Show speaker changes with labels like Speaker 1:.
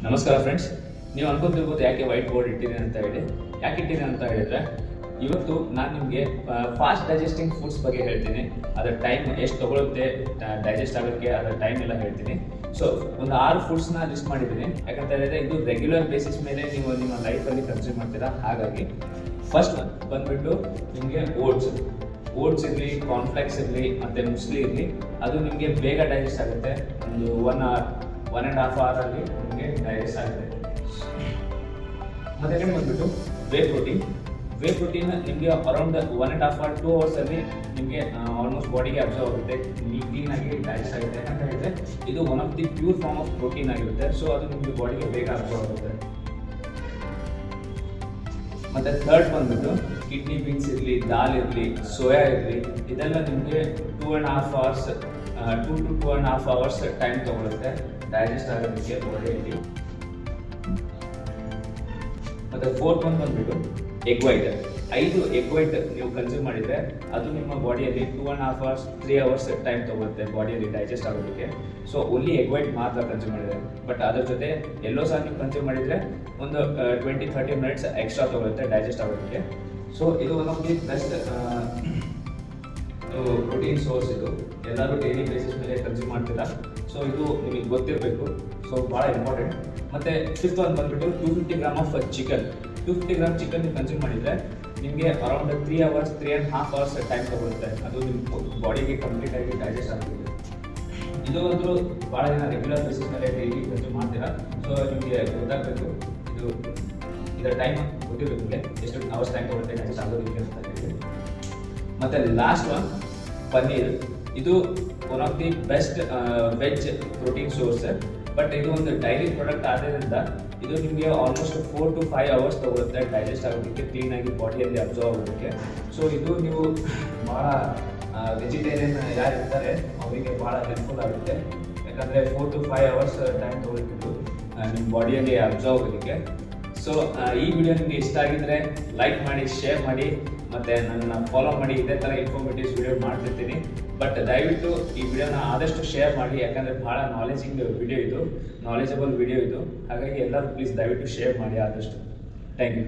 Speaker 1: ನಮಸ್ಕಾರ ಫ್ರೆಂಡ್ಸ್, ನೀವು ಅನ್ಕೊಂತಿರ್ಬೋದು ಯಾಕೆ ವೈಟ್ ಬೋರ್ಡ್ ಇಟ್ಟಿದ್ದೀನಿ ಅಂತ ಹೇಳಿ. ಯಾಕೆ ಇಟ್ಟಿದ್ದೀನಿ ಅಂತ ಹೇಳಿದ್ರೆ, ಇವತ್ತು ನಾನು ನಿಮಗೆ ಫಾಸ್ಟ್ ಡೈಜೆಸ್ಟಿಂಗ್ ಫುಡ್ಸ್ ಬಗ್ಗೆ ಹೇಳ್ತೀನಿ. ಅದರ ಟೈಮ್ ಎಷ್ಟು ತಗೊಳುತ್ತೆ ಡೈಜೆಸ್ಟ್ ಆಗೋಕ್ಕೆ, ಅದರ ಟೈಮ್ ಎಲ್ಲ ಹೇಳ್ತೀನಿ. ಸೊ ಒಂದು 6 ಫುಡ್ಸ್ನ ಲಿಸ್ಟ್ ಮಾಡಿದ್ದೀನಿ. ಯಾಕಂತ ಹೇಳಿದ್ರೆ ಇದು ರೆಗ್ಯುಲರ್ ಬೇಸಿಸ್ ಮೇಲೆ ನೀವು ನಿಮ್ಮ ಲೈಫಲ್ಲಿ ಕನ್ಸ್ಯೂಮ್ ಮಾಡ್ತೀರಾ. ಹಾಗಾಗಿ ಫಸ್ಟ್ ಬಂದ್ಬಿಟ್ಟು ನಿಮಗೆ ಓಟ್ಸ್ ಇರಲಿ, ಕಾರ್ನ್ಫ್ಲೆಕ್ಸ್ ಇರಲಿ ಮತ್ತು ಮುಸ್ಲಿ ಇರಲಿ, ಅದು ನಿಮಗೆ ಬೇಗ ಡೈಜೆಸ್ಟ್ ಆಗುತ್ತೆ. ಒಂದು 1.5 ಅವರಲ್ಲಿ ನಿಮಗೆ ಡೈಜೆಸ್ಟ್ ಆಗುತ್ತೆ. ಮತ್ತೆ ಬಂದ್ಬಿಟ್ಟು ವೇ ಪ್ರೋಟೀನ್ ನಿಮಗೆ ಅರೌಂಡ್ 1.5 or 2 hours ಅಲ್ಲಿ ನಿಮಗೆ ಆಲ್ಮೋಸ್ಟ್ ಬಾಡಿಗೆ ಅಬ್ಸರ್ವ್ ಆಗುತ್ತೆ, ಕ್ಲೀನ್ ಆಗಿ ಡೈಜೆಸ್ಟ್ ಆಗುತ್ತೆ. ಯಾಕಂತ ಹೇಳಿದ್ರೆ ಇದು one of the pure form of protein ಆಗಿರುತ್ತೆ. ಸೊ ಅದು ನಿಮಗೆ ಬಾಡಿಗೆ ಬೇಗ ಅಬ್ಸರ್ವ್ ಆಗುತ್ತೆ. ಮತ್ತೆ ಥರ್ಡ್ ಬಂದ್ಬಿಟ್ಟು ಕಿಡ್ನಿ ಬೀನ್ಸ್ ಇರಲಿ, ದಾಲ್ ಇರಲಿ, ಸೋಯಾ ಇರಲಿ, ಇದೆಲ್ಲ ನಿಮಗೆ 2.5 hours 2 to 2.5 hours ಟೈಮ್ ತಗೊಳುತ್ತೆ ಡೈಜೆಸ್ಟ್ ಆಗೋದಕ್ಕೆ ಬಾಡಿಯಲ್ಲಿ. ಮತ್ತೆ ಫೋರ್ತ್ ಒನ್ ಬಂದ್ಬಿಟ್ಟು ಎಗ್ ವೈಟ್. 5 ಎಗ್ ವೈಟ್ ನೀವು ಕನ್ಸ್ಯೂಮ್ ಮಾಡಿದರೆ ಅದು ನಿಮ್ಮ ಬಾಡಿಯಲ್ಲಿ 2.5 hours 3 hours ಟೈಮ್ ತಗೊಳುತ್ತೆ ಬಾಡಿಯಲ್ಲಿ ಡೈಜೆಸ್ಟ್ ಆಗೋದಕ್ಕೆ. ಸೊ ಓನ್ಲಿ ಎಗ್ ವೈಟ್ ಮಾತ್ರ ಕನ್ಸ್ಯೂಮ್ ಮಾಡಿದರೆ, ಬಟ್ ಅದ್ರ ಜೊತೆ ಎಲ್ಲೋ ಸಹ ನೀವು ಕನ್ಸ್ಯೂಮ್ ಮಾಡಿದರೆ ಒಂದು 20-30 minutes ಎಕ್ಸ್ಟ್ರಾ ತಗೊಳುತ್ತೆ ಡೈಜೆಸ್ಟ್ ಆಗೋದಕ್ಕೆ. ಸೊ ಇದು one of the best protein source. ಇದು ಎಲ್ಲರೂ ಡೈಲಿ ಬೇಸಿಸ್ ಮೇಲೆ ಕನ್ಸ್ಯೂಮ್ ಮಾಡ್ತೀರಾ. ಸೊ ಇದು ನಿಮಗೆ ಗೊತ್ತಿರಬೇಕು. ಸೊ ಭಾಳ ಇಂಪಾರ್ಟೆಂಟ್. ಮತ್ತು ಫಿಫ್ತ್ ಒನ್ ಬಂದ್ಬಿಟ್ಟು 250 grams of chicken. 250 grams chicken ನೀವು ಕನ್ಸ್ಯೂಮ್ ಮಾಡಿದರೆ ನಿಮಗೆ ಅರೌಂಡ್ 3.5 hours ಟೈಮ್ ತಗೊಳುತ್ತೆ. ಅದು ನಿಮ್ಮ ಬಾಡಿಗೆ ಕಂಪ್ಲೀಟಾಗಿ ಡೈಜೆಸ್ಟ್ ಆಗುತ್ತೆ. ಇದು ಒಂದು ಭಾಳ ಜನ ರೆಗ್ಯುಲರ್ ಬೇಸಿಸ್ ಮೇಲೆ ಡೈಲಿ ಕನ್ಸ್ಯೂಮ್ ಮಾಡ್ತೀರಾ. ಸೊ ನಿಮಗೆ ಗೊತ್ತಾಗಬೇಕು, ಇದರ ಟೈಮ್ ಗೊತ್ತಿರಬೇಕು, ನಿಮಗೆ ಎಷ್ಟು ಅವರ್ಸ್ ಟೈಮ್ ತಗೊಳುತ್ತೆ ಡೈಜೆಸ್ಟ್ ಆಗೋದಕ್ಕೆ ಅಂತ ಹೇಳಿ. ಮತ್ತು ಲಾಸ್ಟ್ ಒನ್ ಪನ್ನೀರ್. ಇದು one of the best veg protein source. But ಇದು ಒಂದು ಡೈಲಿ ಪ್ರಾಡಕ್ಟ್ ಆದ್ದರಿಂದ ಇದು ನಿಮಗೆ ಆಲ್ಮೋಸ್ಟ್ 4 to 5 hours ತಗೊಳುತ್ತೆ ಡೈಜೆಸ್ಟ್ ಆಗೋದಕ್ಕೆ, ಕ್ಲೀನಾಗಿ ಬಾಡಿಯಲ್ಲಿ ಅಬ್ಸರ್ವ್ ಆಗೋದಕ್ಕೆ. ಸೊ ಇದು ನೀವು ಭಾಳ ವೆಜಿಟೇರಿಯನ್ ಯಾರು ಇರ್ತಾರೆ ಅವರಿಗೆ ಭಾಳ ಹೆಲ್ಪ್ಫುಲ್ ಆಗುತ್ತೆ. ಯಾಕಂದರೆ 4 to 5 hours ಟೈಮ್ ತಗೊಳ್ತಿದ್ದು ನಿಮ್ಮ ಬಾಡಿಯಲ್ಲಿ ಅಬ್ಸರ್ವ್ ಆಗೋದಕ್ಕೆ. ಸೊ ಈ ವಿಡಿಯೋ ನಿಮಗೆ ಇಷ್ಟ ಆಗಿದ್ರೆ ಲೈಕ್ ಮಾಡಿ, ಶೇರ್ ಮಾಡಿ, ಮತ್ತು ನನ್ನ ಫಾಲೋ ಮಾಡಿ. ಇದೇ ಥರ ಇನ್ಫಾರ್ಮೇಟಿವ್ಸ್ ವಿಡಿಯೋ ಮಾಡ್ತಿರ್ತೀನಿ. ಬಟ್ ದಯವಿಟ್ಟು ಈ ವಿಡಿಯೋನ ಆದಷ್ಟು ಶೇರ್ ಮಾಡಿ, ಯಾಕಂದರೆ ಭಾಳ ನಾಲೆಜಬಲ್ ವಿಡಿಯೋ ಇದು. ಹಾಗಾಗಿ ಎಲ್ಲರೂ ಪ್ಲೀಸ್ ದಯವಿಟ್ಟು ಶೇರ್ ಮಾಡಿ ಆದಷ್ಟು. Thank you.